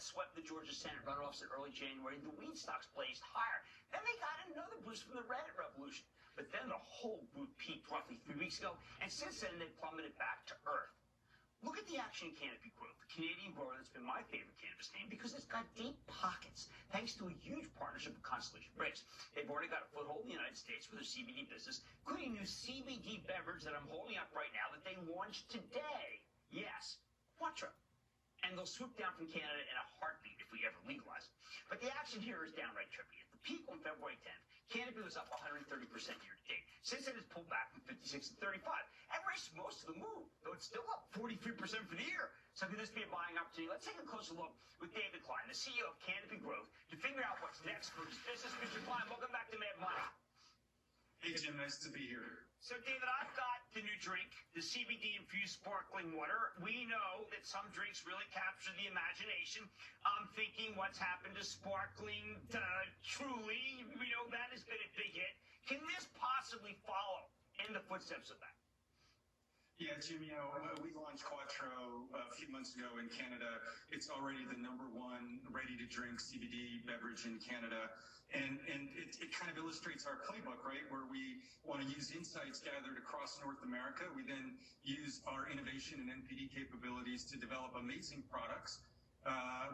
swept the Georgia Senate runoffs in early January, the weed stocks blazed higher. Then they got another boost from the Reddit revolution. But then the whole group peaked roughly 3 weeks ago, and since then they plummeted back to earth. Look at the action in Canopy growth, the Canadian grower that's been my favorite cannabis name because it's got deep pockets, thanks to a huge partnership with Constellation Brands. They've already got a foothold in the United States with their CBD business, including a new CBD beverage that I'm holding up right now that they launched today. Yes, Quattro. And they'll swoop down from Canada in a heartbeat if we ever legalize it. But the action here is downright trippy. At the peak on February 10th, Canopy was up 130% year to date. Since then, it's pulled back from 56 to 35 and raced most of the move, though it's still up 43% for the year. So could this be a buying opportunity? Let's take a closer look with David Klein, the CEO of Canopy Growth, to figure out what's next for his business. Mr. Klein, welcome back to Mad Money. Hey, Jim, nice to be here. So, David, I've got the new drink, the CBD Infused sparkling water. We know that some drinks really capture the imagination. I'm thinking what's happened to sparkling Truly. We know that has been a big hit. Can this possibly follow in the footsteps of that? Yeah, Jim, we launched Quattro a few months ago in Canada. It's already the #1 ready-to-drink CBD beverage in Canada. And it kind of illustrates our playbook, right, where we want to use insights gathered across North America. We then use our innovation and NPD capabilities to develop amazing products.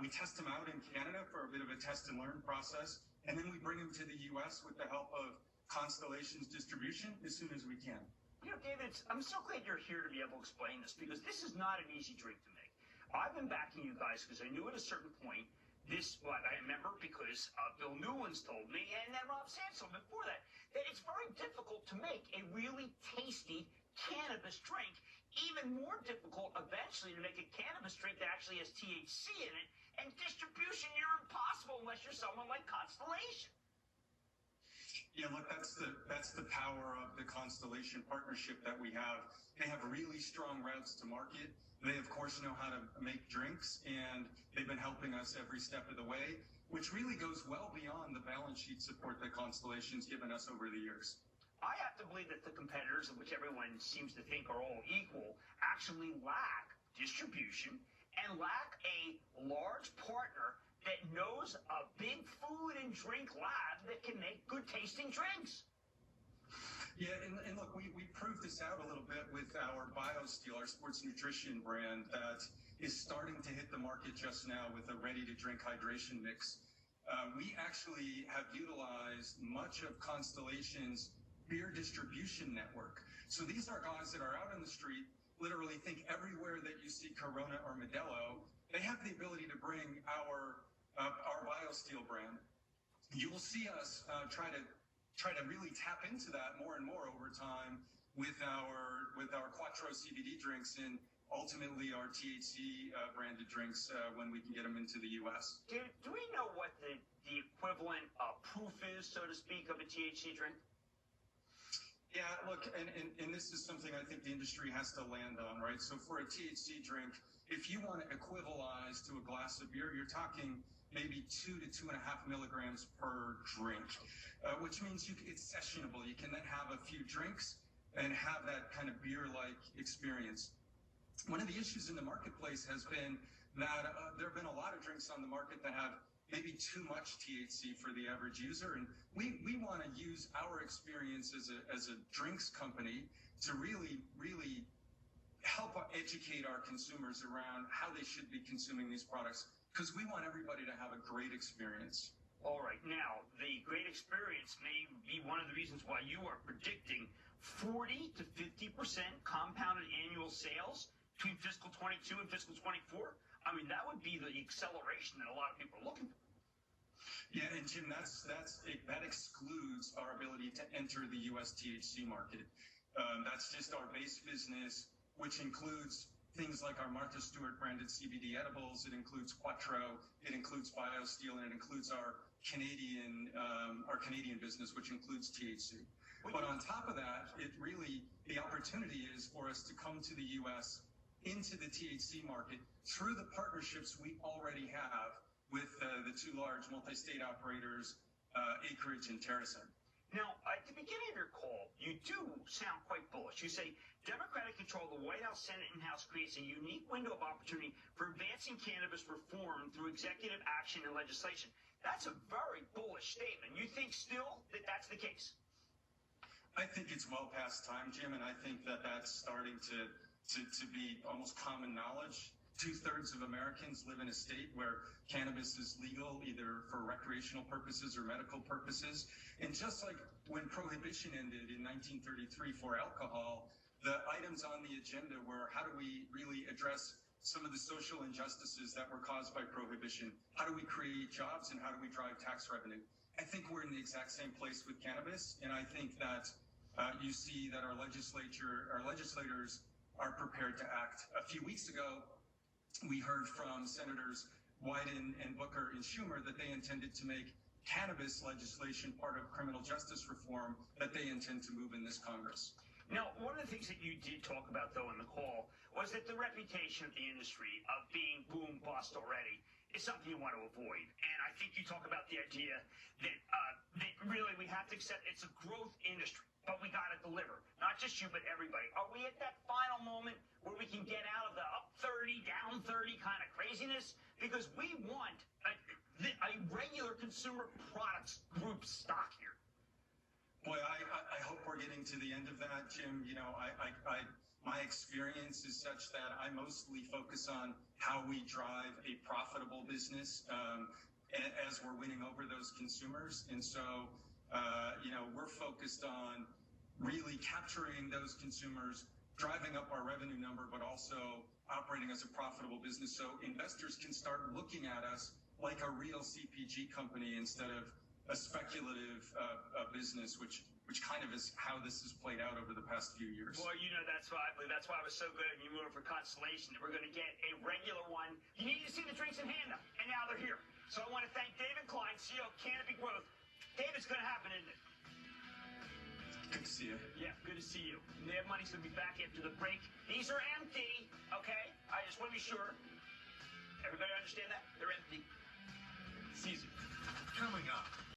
We test them out in Canada for a bit of a test and learn process, and then we bring them to the U.S. with the help of Constellation's distribution as soon as we can. You know, David, I'm so glad you're here to be able to explain this because this is not an easy drink to make. I've been backing you guys because I knew at a certain point I remember because Bill Newlands told me, and then Rob Sansel before that it's very difficult to make a really tasty cannabis drink. Even more difficult eventually to make a cannabis drink that actually has THC in it, and distribution near impossible unless you're someone like Constellation. Yeah, look, that's the power of the Constellation partnership that we have. They have really strong routes to market. They, of course, know how to make drinks, and they've been helping us every step of the way, which really goes well beyond the balance sheet support that Constellation's given us over the years. I have to believe that the competitors, of which everyone seems to think are all equal, actually lack distribution and lack a large partner that knows a big food and drink lab that can make good tasting drinks. Yeah, and look, we proved this out a little bit with our BioSteel, our sports nutrition brand that is starting to hit the market just now with a ready-to-drink hydration mix. We actually have utilized much of Constellation's beer distribution network. So these are guys that are out on the street, literally think everywhere that you see Corona or Modelo, they have the ability to bring our BioSteel brand. You will see us try to really tap into that more and more over time with our Quattro CBD drinks and ultimately our THC branded drinks when we can get them into the U.S. Do we know what the equivalent proof is, so to speak, of a THC drink? Yeah, look, and this is something I think the industry has to land on, right? So for a THC drink, if you want to equivalize to a glass of beer, you're talking maybe 2 to 2.5 milligrams per drink, which means it's sessionable. You can then have a few drinks and have that kind of beer-like experience. One of the issues in the marketplace has been that there have been a lot of drinks on the market that have maybe too much THC for the average user, and we want to use our experience as a drinks company to really help educate our consumers around how they should be consuming these products, because we want everybody to have a great experience. All right, now the great experience may be one of the reasons why you are predicting 40 to 50% compounded annual sales between fiscal 22 and fiscal 24. I mean, that would be the acceleration that a lot of people are looking for. Yeah, and Jim, that excludes our ability to enter the U.S. THC market. That's just our base business, which includes things like our Martha Stewart branded CBD edibles. It includes Quattro, it includes BioSteel, and it includes our Canadian business, which includes THC. But on top of that, the opportunity is for us to come to the U.S. into the THC market through the partnerships we already have with the two large multi-state operators, Acreage and TerrAscend. Now, at the beginning of your call, you do sound quite bullish. You say Democratic control of the White House, Senate, and House creates a unique window of opportunity for advancing cannabis reform through executive action and legislation. That's a very bullish statement. You think still that that's the case? I think it's well past time, Jim, and I think that that's starting to be almost common knowledge. 2/3 of Americans live in a state where cannabis is legal either for recreational purposes or medical purposes. And just like when prohibition ended in 1933 for alcohol, the items on the agenda were how do we really address some of the social injustices that were caused by prohibition? How do we create jobs and how do we drive tax revenue? I think we're in the exact same place with cannabis, and I think that you see that our legislators are prepared to act. A few weeks ago, we heard from Senators Wyden and Booker and Schumer that they intended to make cannabis legislation part of criminal justice reform that they intend to move in this Congress. Now, one of the things that you did talk about, though, in the call was that the reputation of the industry of being boom bust already is something you want to avoid. And I think you talk about the idea that really we have to accept it's a growth industry, but we got to deliver. Not just you, but everybody. Are we at that final moment where we can get out of the up 30, down 30 kind of craziness? Because we want a regular consumer products group stock here. Boy, I hope we're getting to the end of that, Jim. You know, my experience is such that I mostly focus on how we drive a profitable business as we're winning over those consumers. And so, you know, we're focused on really capturing those consumers, driving up our revenue number, but also operating as a profitable business so investors can start looking at us like a real CPG company instead of a speculative business, which kind of is how this has played out over the past few years. Boy, you know, that's why I was so good at you moving for Constellation that we're going to get a regular one. You need to see the drinks in hand, and now they're here. So I want to thank David Klein, CEO of Canopy Growth. Dave, it's going to happen, isn't it? Good to see you. Yeah, good to see you. Their money's going to be back after the break. These are empty, okay? I just want to be sure. Everybody understand that? They're empty. It's easy. Coming up.